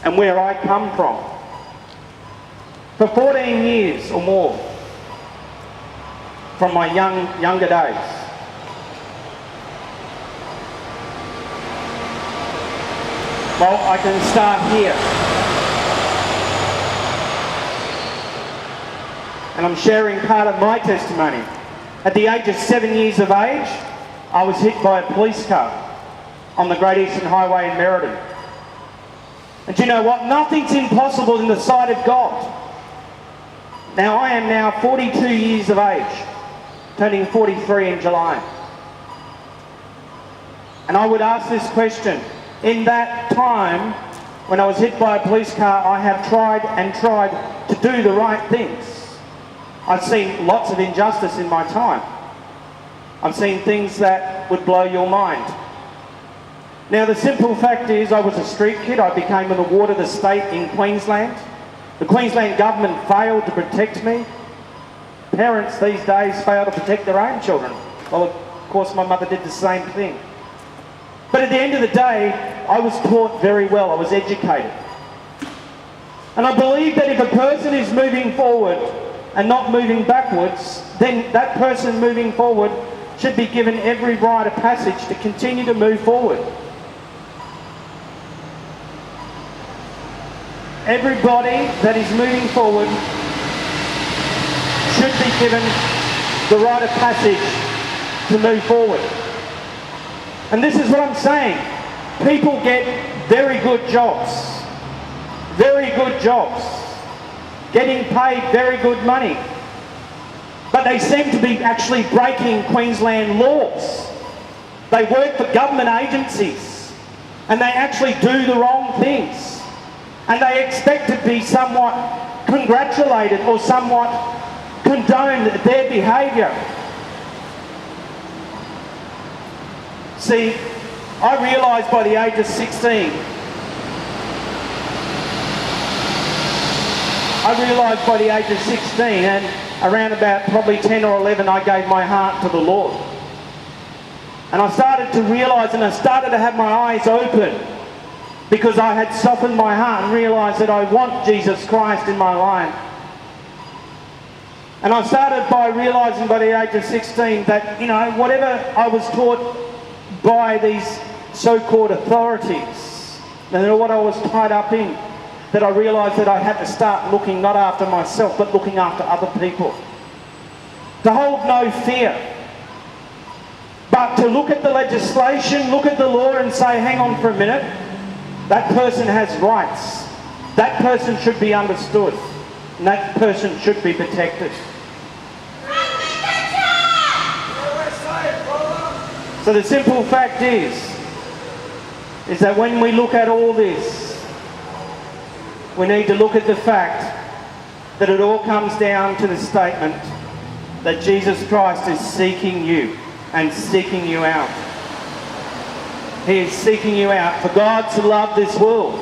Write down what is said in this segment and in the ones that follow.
and where I come from. For 14 years or more, from my younger days, well, I can start here. And I'm sharing part of my testimony. At the age of 7 years of age, I was hit by a police car on the Great Eastern Highway in Merredin. And do you know what? Nothing's impossible in the sight of God. Now, I am now 42 years of age, turning 43 in July. And I would ask this question. In that time, when I was hit by a police car, I have tried and tried to do the right things. I've seen lots of injustice in my time. I've seen things that would blow your mind. Now, the simple fact is, I was a street kid. I became an award of the state in Queensland. The Queensland government failed to protect me. Parents these days fail to protect their own children. Well, of course, my mother did the same thing. But at the end of the day, I was taught very well. I was educated. And I believe that if a person is moving forward and not moving backwards, then that person moving forward should be given every rite of passage to continue to move forward. Everybody that is moving forward should be given the rite of passage to move forward. And this is what I'm saying. People get very good jobs. Very good jobs. Getting paid very good money. But they seem to be actually breaking Queensland laws. They work for government agencies. And they actually do the wrong things. And they expect to be somewhat congratulated or somewhat condone their behaviour. See, I realised by the age of 16, and around about probably 10 or 11, I gave my heart to the Lord. And I started to realise, and I started to have my eyes open, because I had softened my heart and realised that I want Jesus Christ in my life. And I started by realising by the age of 16 that, you know, whatever I was taught by these so-called authorities, and what I was tied up in, that I realised that I had to start looking not after myself, but looking after other people. To hold no fear, but to look at the legislation, look at the law and say, hang on for a minute, that person has rights. That person should be understood. And that person should be protected. So the simple fact is that when we look at all this, we need to look at the fact that it all comes down to the statement that Jesus Christ is seeking you and seeking you out. He is seeking you out. For God so loved this world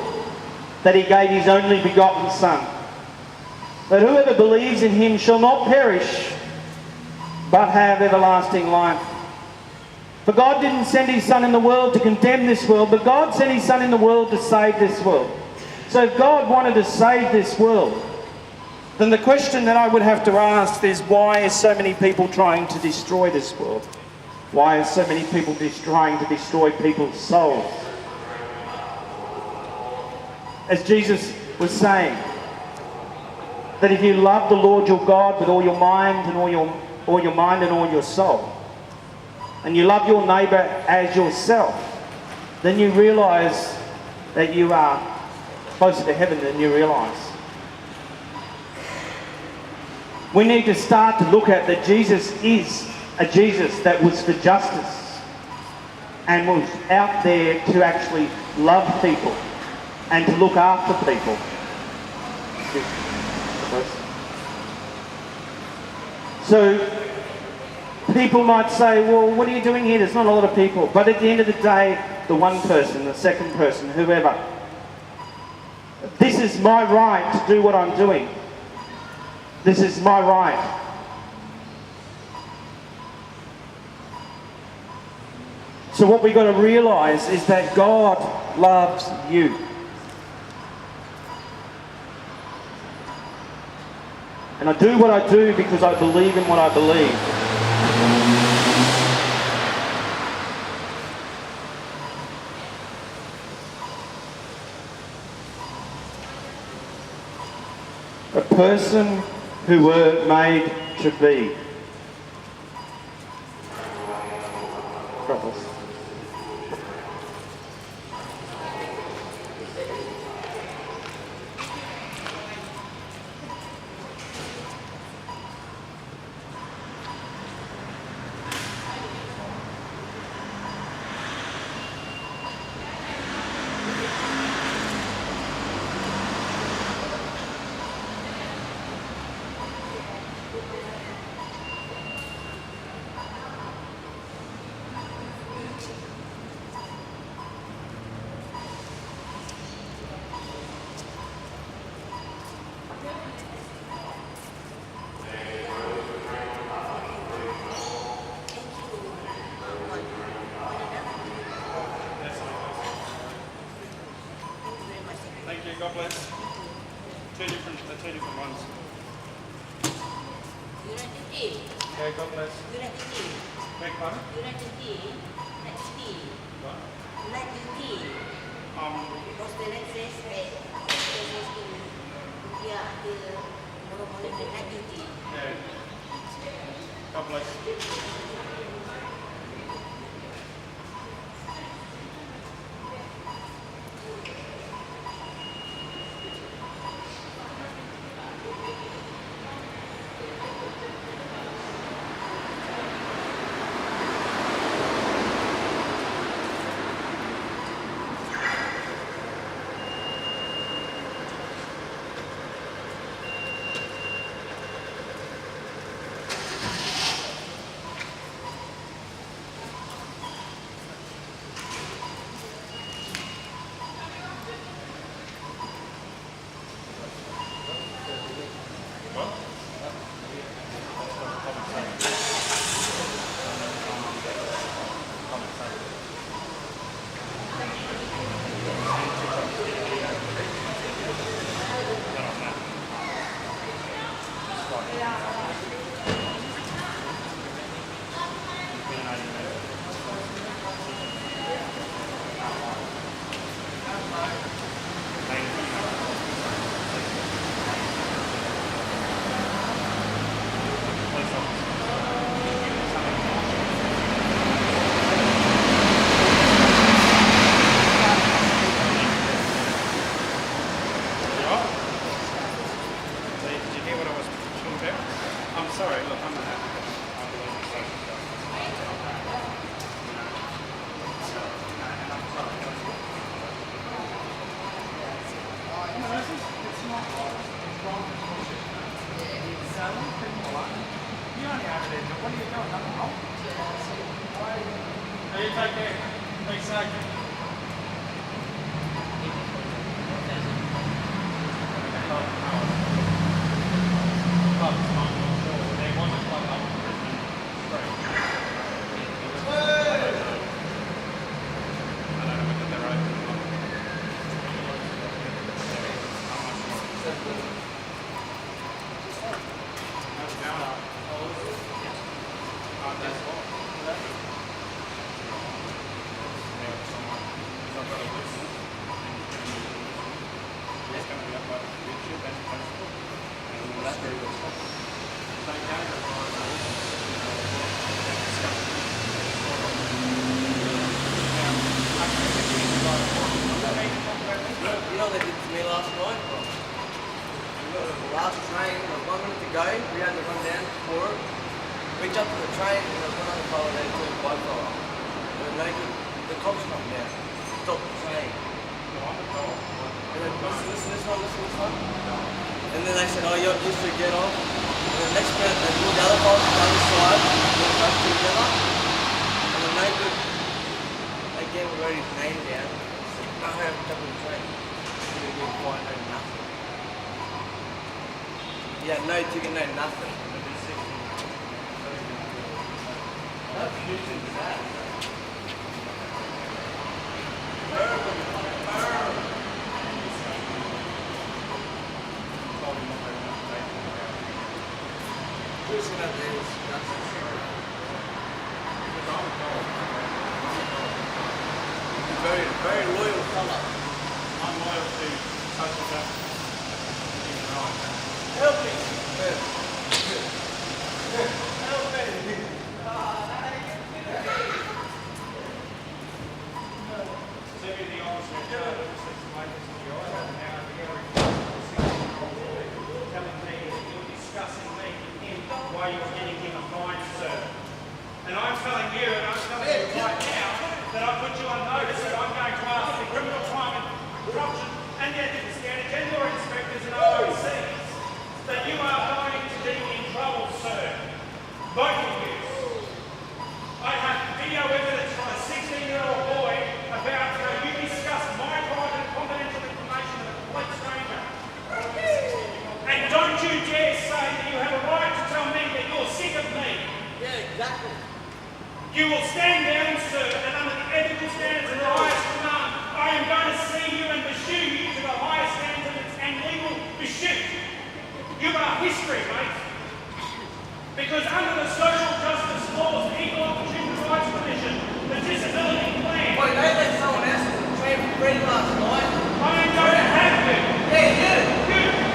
that he gave his only begotten Son, that whoever believes in him shall not perish, but have everlasting life. For God didn't send his Son in the world to condemn this world, but God sent his Son in the world to save this world. So if God wanted to save this world, then the question that I would have to ask is, why are so many people trying to destroy this world? Why are so many people trying to destroy people's souls? As Jesus was saying, that if you love the Lord your God with all your mind and all your mind and all your soul, and you love your neighbour as yourself, then you realise that you are closer to heaven than you realise. We need to start to look at that Jesus is a Jesus that was for justice and was out there to actually love people and to look after people. So people might say, well, what are you doing here? There's not a lot of people. But at the end of the day, the one person, the second person, whoever, this is my right to do what I'm doing. This is my right. So what we've got to realise is that God loves you. And I do what I do because I believe in what I believe. A person who were made to be. Brothers. God bless. Two different ones. United Team. Okay, God bless. United Team. Beg pardon? United Team. Next team. What? United Team. Because the next says yeah, the Moreau Corwin United Team. Yeah. God bless. You know they did to me last night? The last train, 1 minute to go, we had to run down for it. We jumped on the train and there was one other fellow there too, a white fellow. The cops come down, stop the train. And then listen this one. And then they said, oh, you should get off. And the next minute they pulled the other fellow to the other side, and we both together. And the neighbour, again, we wrote his name down. I have to jump on the train. We didn't quite know nothing. Yeah, no ticket, no nothing. How cute is that? just about the instructions. Very, very loyal fella. I'm loyal to social justice. Help me. Help me. To be the officer in charge of the situation in the order, and now here telling me that you're discussing me with him while you're getting him a fine, sir. And I'm telling you, and I'm telling you right now, that I put you on notice that I'm going to ask the criminal crime and corruption and the ethics standards and your inspectors and OOCs that you are going to be in trouble, sir. Both of you. I have video evidence from a 16-year-old boy about how you discussed my private and confidential information with a complete stranger. And don't you dare say that you have a right to tell me that you're sick of me. Yeah, exactly. You will stand down, sir, and under the ethical standards of the highest command, I am going to see you and pursue you to the highest standards and legal pursuit. You are history, mate. Because under the social justice laws, the Equal Opportunity Rights Commission, the disability plan, Boy, they let someone else train for free last night. I am going to have you. Yeah, you.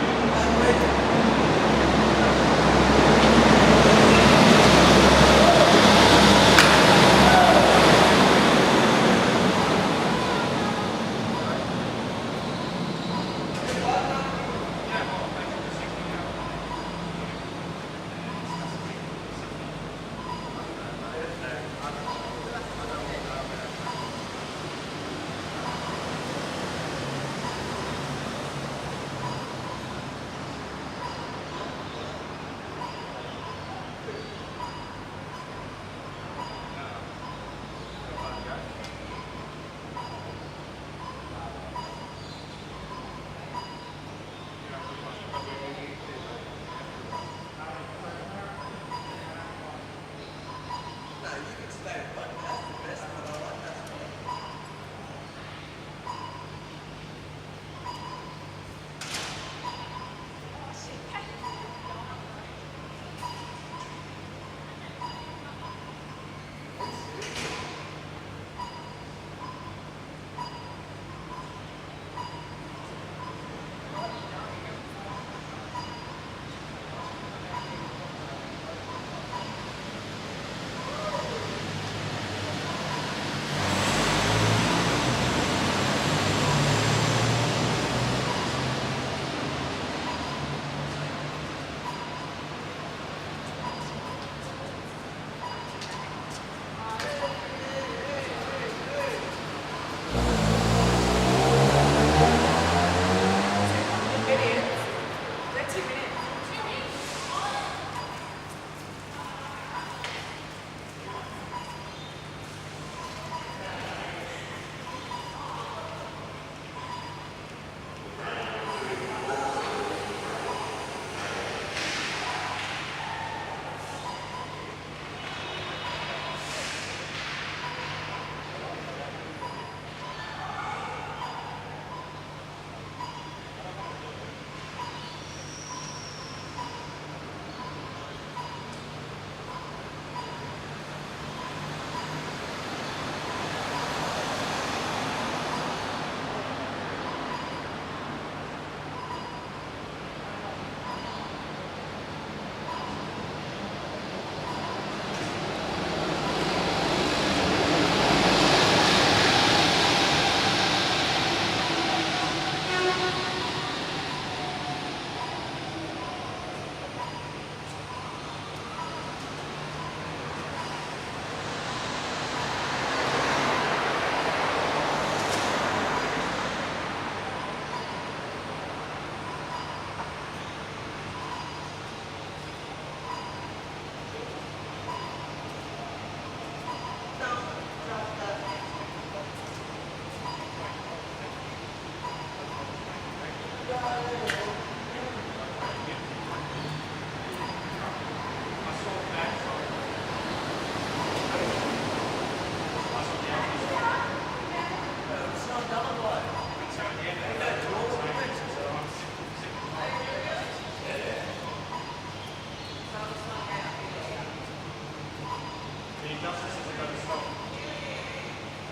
injustice has got to stop.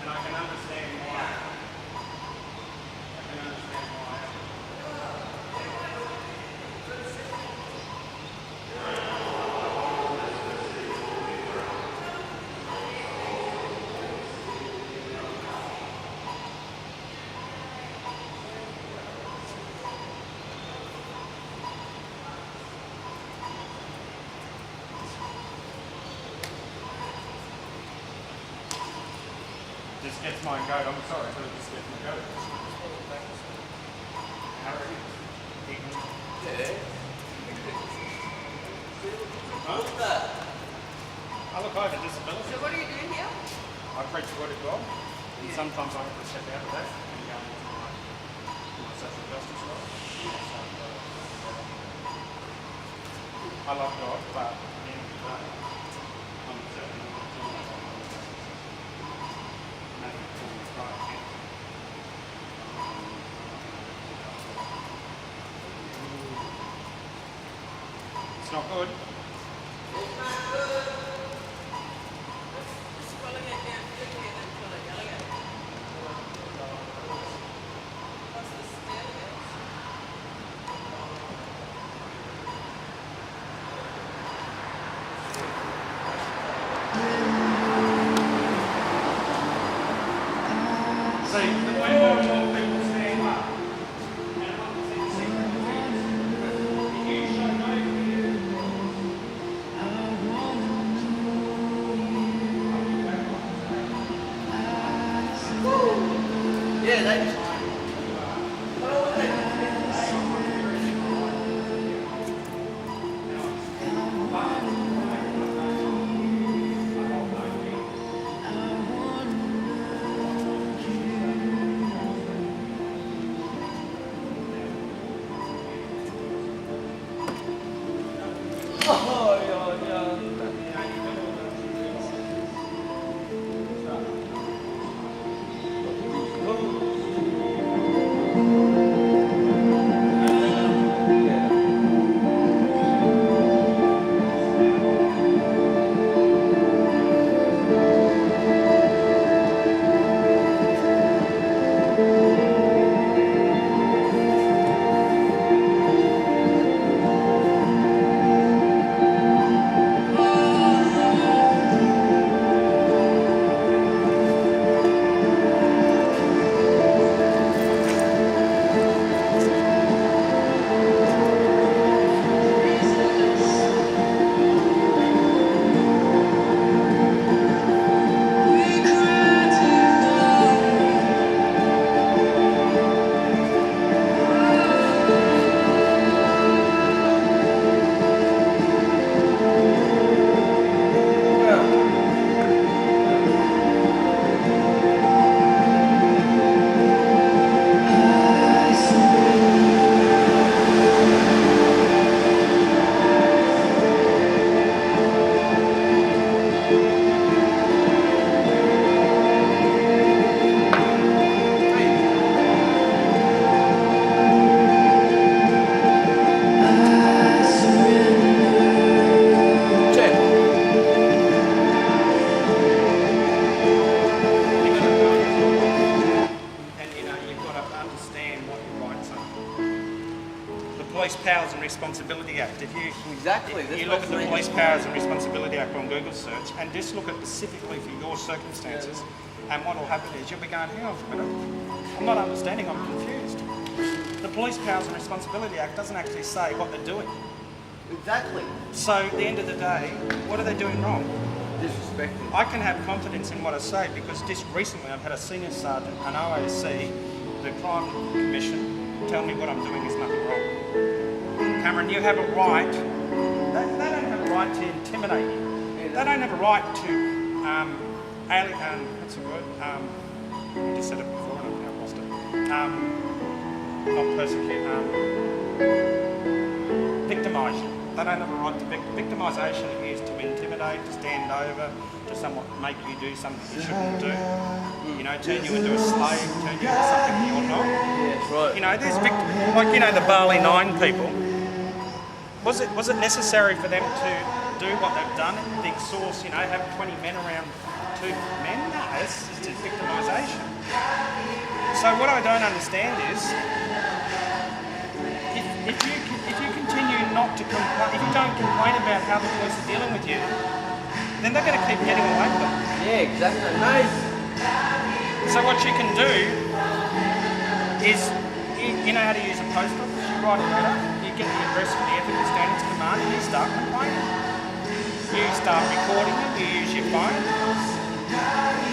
And I can understand why. I can understand why. This gets my goat. I'm sorry, but it just gets my goat. Yeah. What's that? I look over disability. So what are you doing here? I preach the word of God, and sometimes I have to step out of that and go into my social justice role. I love God, but at the end of the day, I'm certainly not doing that. It's not good. Scrolling it down quickly and then pull it yelling at it. What's the staircase? See, the way more and more people stand up, and I can see the secret of it. If you show no fear, Yeah, they Police Powers and Responsibility Act. If you Exactly. you look at the Police Powers and Responsibility Act on Google search and just look at specifically for your circumstances, and what will happen is you'll be going, hang on a minute, I'm not understanding, I'm confused. The Police Powers and Responsibility Act doesn't actually say what they're doing. Exactly. So at the end of the day, what are they doing wrong? Disrespecting. I can have confidence in what I say because just recently I've had a senior sergeant, an OAC, the Crime Commission, tell me what I'm doing is nothing wrong. Cameron, you have a right, they don't have a right to intimidate you. They don't have a right to, what's the word? I just said it before and I've lost it. Not persecute, victimise you. They don't have a right to victimisation is to intimidate, to stand over, to somewhat make you do something you shouldn't do. You know, turn you into a slave, turn you into something you're not. Yes, right. You know, there's like, you know, the Bali 9 people. Was it necessary for them do what they've done in the big source, have 20 men around 2 men. No, it's just victimisation. So what I don't understand is, if you continue not to complain, if you don't complain about how the police are dealing with you, then they're going to keep getting away with it. Yeah, exactly. Nice. So what you can do is, you know how to use a post office. You write a letter, you get the address for the Ethical Standards Command, and you start complaining. You start recording it, you use your phone.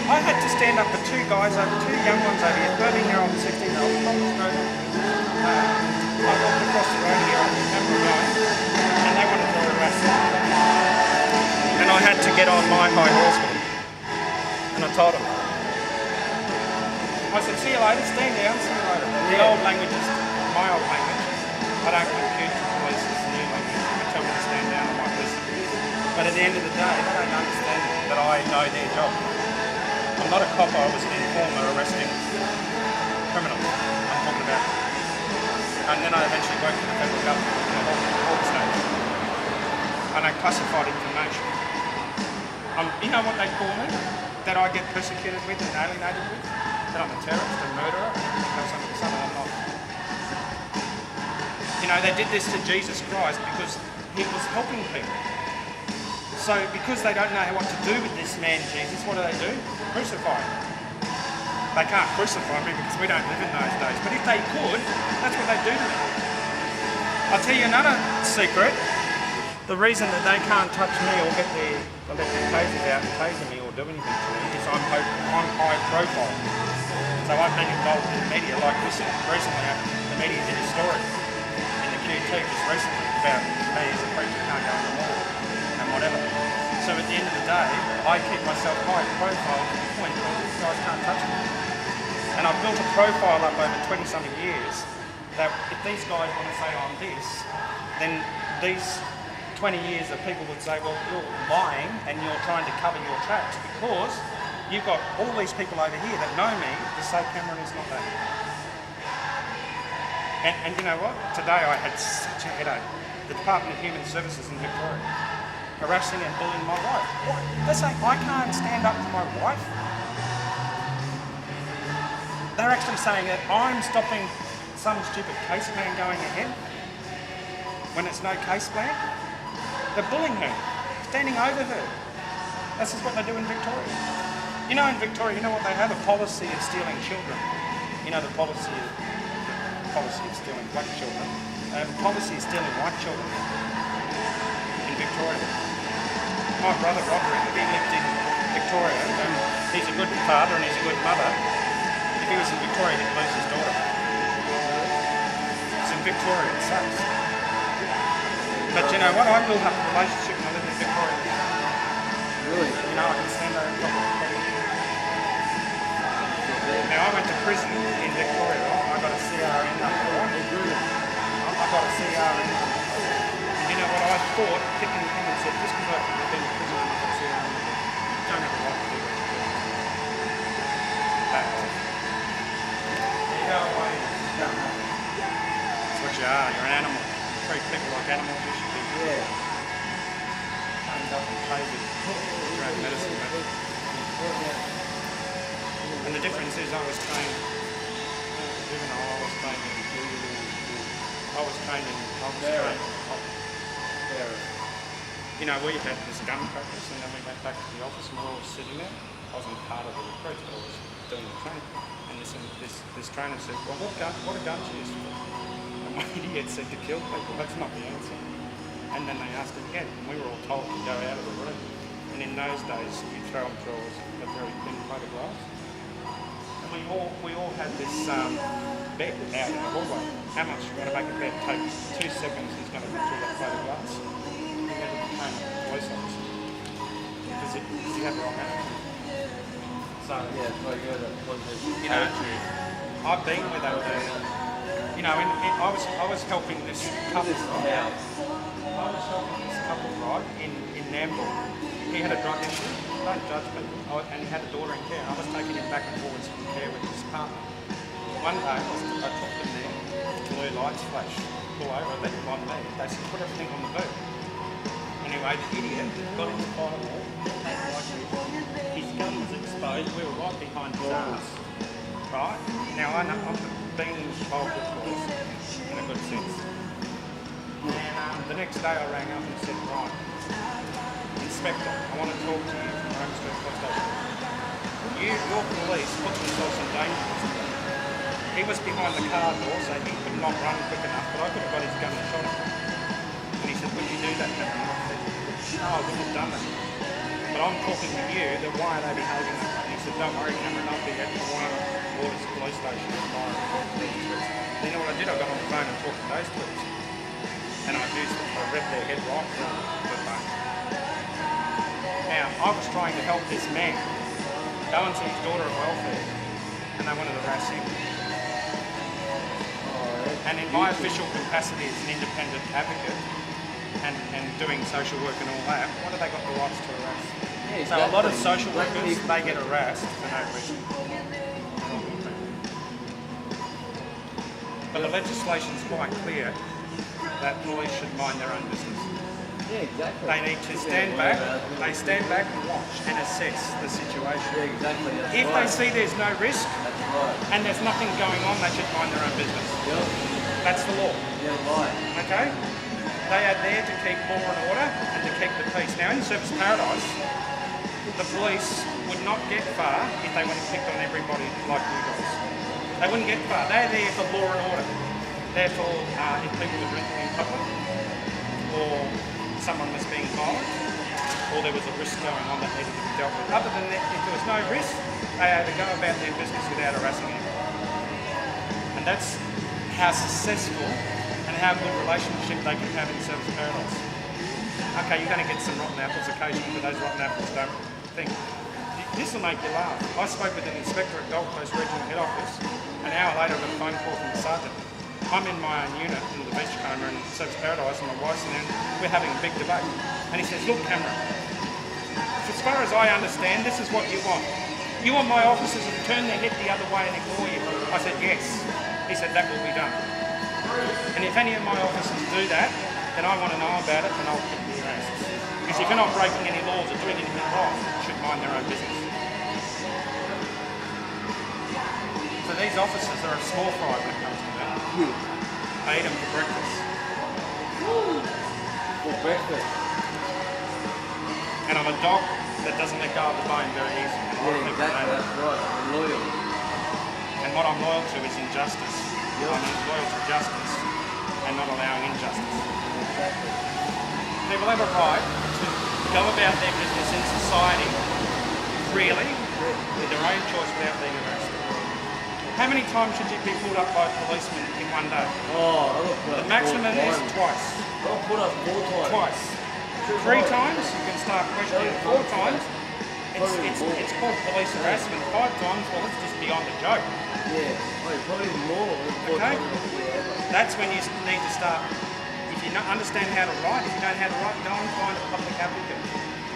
I had to stand up for 2 guys, 2 young ones over here, 13-year-old and 16-year-old. I walked across the road here, I remember going, and they wanted to arrest me. And I had to get on my high horse with them. And I told them. I said, see you later, stand down, see you later. The old language is my old language. I don't compute to police as the new language. I tell them to stand down, I might listen. But at the end of the day, they don't understand that I know their job. I'm not a cop, I was an informer arresting criminals. I'm talking about. And then I eventually worked for the federal government in all the states. And I classified information. You know what they call me? That I get persecuted with and alienated with? That I'm a terrorist, a murderer, because some of them not. They did this to Jesus Christ because he was helping people. So because they don't know what to do with this man Jesus, what do? Crucify him. They can't crucify me because we don't live in those days. But if they could, that's what they do to me. I'll tell you another secret. The reason that they can't touch me or get their tasers out and taser me or do anything to me is I'm high profile. So I've been involved in the media like this recently. The media did a story in the QT just recently about me as a preacher can't go on the wall and whatever. So at the end of the day, I keep myself high profile to the point where these guys can't touch me. And I've built a profile up over 20-something years that if these guys want to say I'm this, then these 20 years that people would say, well, you're lying and you're trying to cover your tracks because you've got all these people over here that know me to say Cameron is not that. And you know what? Today I had such a headache. The Department of Human Services in Victoria harassing and bullying my wife. What? They're saying I can't stand up for my wife. They're actually saying that I'm stopping some stupid case plan going ahead when it's no case plan. They're bullying her, standing over her. This is what they do in Victoria. In Victoria, you know what they have? A policy of stealing children. The policy of stealing black children. They have a policy of stealing white children in Victoria. My brother Roderick, he lived in Victoria, and he's a good father and he's a good mother. If he was in Victoria, he'd lose his daughter. It's in Victoria, it sucks. But you know what? I built up a relationship when I lived in Victoria. Really? I can stand over and talk to people. Now, I went to prison in Victoria. I got a CRN number. I got a CRN number. And you know what I thought? Kicking him and said, just because I've been in prison and I've got a CRN number, don't have a right to do what you do. You go away. That's what you are. You're an animal. Treat people like animals. You should be trained up and tasered. Your own medicine, mate. And the difference is I was trained we had this gun practice and then we went back to the office and we were all sitting there. I wasn't part of the recruits, but I was doing the training. And this trainer said, well, what are guns used for? And my idiot said to kill people. That's not the answer. And then they asked him again, and we were all told to go out of the room. And in those days, you throw them through a very thin plate of glass. And we all had this bet out in the hallway. How much we're going to make a bet? Take 2 seconds, he's going to go through that plate of glass. We had to train a police officer. Because he had the wrong attitude. So, I've been with that person. I was helping this couple. I was helping this couple, right, in Nambour. He had a drug issue, don't judge people, and he had a daughter in care. I was taking him back and forwards from care with his partner. One day, I took them there, blue lights flashed, pull over, let them on me. They said, put everything on the boot. Anyway, the idiot got in the firewall, his gun was exposed, we were right behind his ass. Right? Now I'm being involved with police in a good sense. And the next day I rang up and said, right, Inspector, I want to talk to you from Rome Street Police Station. Your police put themselves in danger. He was behind the car door, so he could not run quick enough, but I could have got his gun and shot him. And he said, would you do that, Cameron? And I said, no, I wouldn't have done that. But I'm talking to you, then why are they behaving that way? And he said, don't worry, Cameron, I'll be at the Waters Police Station tomorrow. Then you know what I did? I got on the phone and talked to those police. And I read their head right through the phone. Now, I was trying to help this man go and see his daughter at welfare, and they wanted to harass him. And in my official capacity as an independent advocate and doing social work and all that, what have they got the rights to harass? Yeah, so a lot of social workers, they get harassed for no reason. But the legislation's quite clear that police should mind their own business. Yeah, exactly. They need to stand back, and watch and assess the situation. Yeah, exactly. If they see there's no risk That's right. and there's nothing going on, they should mind their own business. Yep. That's the law. Yeah, right. Okay? They are there to keep law and order and to keep the peace. Now in Service Paradise, the police would not get far if they went and picked on everybody like you guys. They wouldn't get far. They're there for law and order. Therefore, if people were drinking in public, or someone was being violent, or there was a risk going on that needed to be dealt with. Other than that, if there was no risk, they had to go about their business without harassing anyone. And that's how successful and how good relationship they can have in Service Paradise. Okay, you're going to get some rotten apples occasionally, but those rotten apples don't think. This will make you laugh. I spoke with an inspector at Gold Coast Regional Head Office. An hour later, I got a phone call from the sergeant. I'm in my own unit in the Beachcomber in Service Paradise, and my wife's in there, and we're having a big debate. And he says, look, Cameron, as far as I understand, this is what you want. You want my officers to turn their head the other way and ignore you. I said, yes. He said, that will be done. And if any of my officers do that, then I want to know about it and I'll kick their asses. Because if you're not breaking any laws or doing anything wrong, you should mind their own business. So these officers are a small fry when it comes to that. I eat them for breakfast. For breakfast. And I'm a dog that doesn't let go of the bone very easily. Yeah, exactly. That's right. I'm loyal. And what I'm loyal to is injustice. Yep. I'm loyal to justice and not allowing injustice. Exactly. People have a right to go about their business in society freely, with their own choice without being arrested. How many times should you be pulled up by a policeman in one day? Oh, I got put The up maximum 4 is times. twice. I got put up 4 times. Twice. 3 times, you can start questioning. 4 times, it's called police harassment. 5 times, well, it's just beyond a joke. Yeah, probably more than 4 Okay. times. That's when you need to start. If you don't understand how to write, if you don't know how to write, go and find a public advocate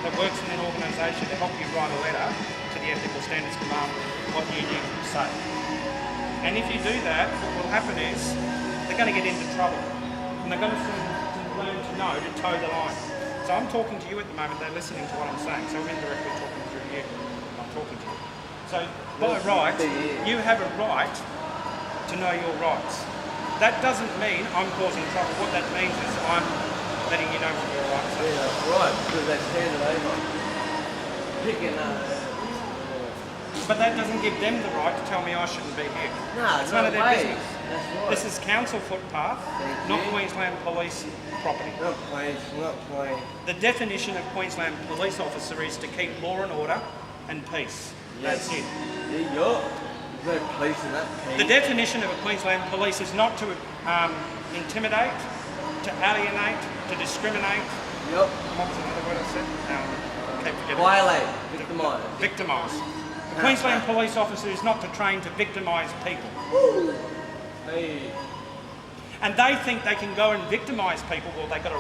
that works in an organisation to help you write a letter to the Ethical Standards Command what you need to say. And if you do that, what will happen is they're going to get into trouble. And they're going to learn to know to toe the line. So I'm talking to you at the moment, they're listening to what I'm saying, so I'm indirectly talking through you. I'm talking to you. So by right, you have a right to know your rights. That doesn't mean I'm causing trouble. What that means is I'm letting you know what your rights are. Yeah, that's right, because they stand it over. Picking But that doesn't give them the right to tell me I shouldn't be here. Nah, it's none of their way. business. That's right. This is council footpath, Thank not you. Queensland Police property. Not playing, not playing. The definition of Queensland Police Officer is to keep law and order and peace. That's it. Yeah, you're. There's no police in that team. The definition of a Queensland Police is not to intimidate, to alienate, to discriminate. Yep. What was another word I said? I keep forgetting. Violate. Victimise. Victimise. The Queensland Police Officer is not to train to victimise people. Hey. And they think they can go and victimise people. Well, they got a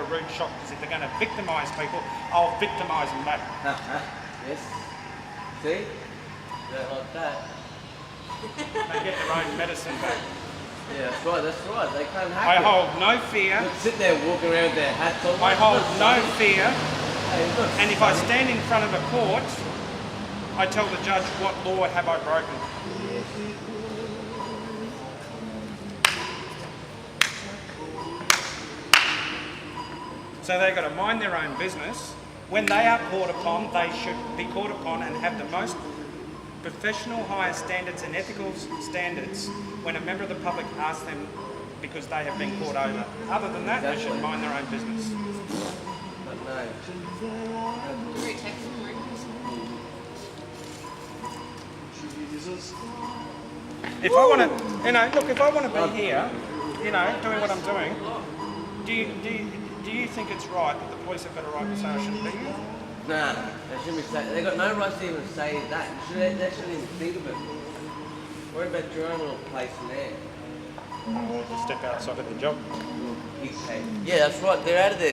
rude shock because if they're going to victimise people, I'll victimise them back. Yes. See? Don't like that. They get their own medicine back. Yeah, that's right. They can't hack I it. hold no fear. They'll sit there walking around with their hats on. I hold no fear. Hey, it's not And if I funny. stand in front of a court, I tell the judge, what law have I broken? So they've got to mind their own business. When they are called upon, they should be called upon and have the most professional, highest standards and ethical standards when a member of the public asks them because they have been called over. Other than that, they should mind their own business. But no. Very technical. If I want to, look, if I want to be here, doing what I'm doing, do you think it's right that the police have got a right to say I shouldn't be here? Nah, they shouldn't be saying. They've got no right to even say that. They shouldn't even think of it. Worry about your own little place in there. Or to step outside of the job. Yeah, that's right. They're out of there.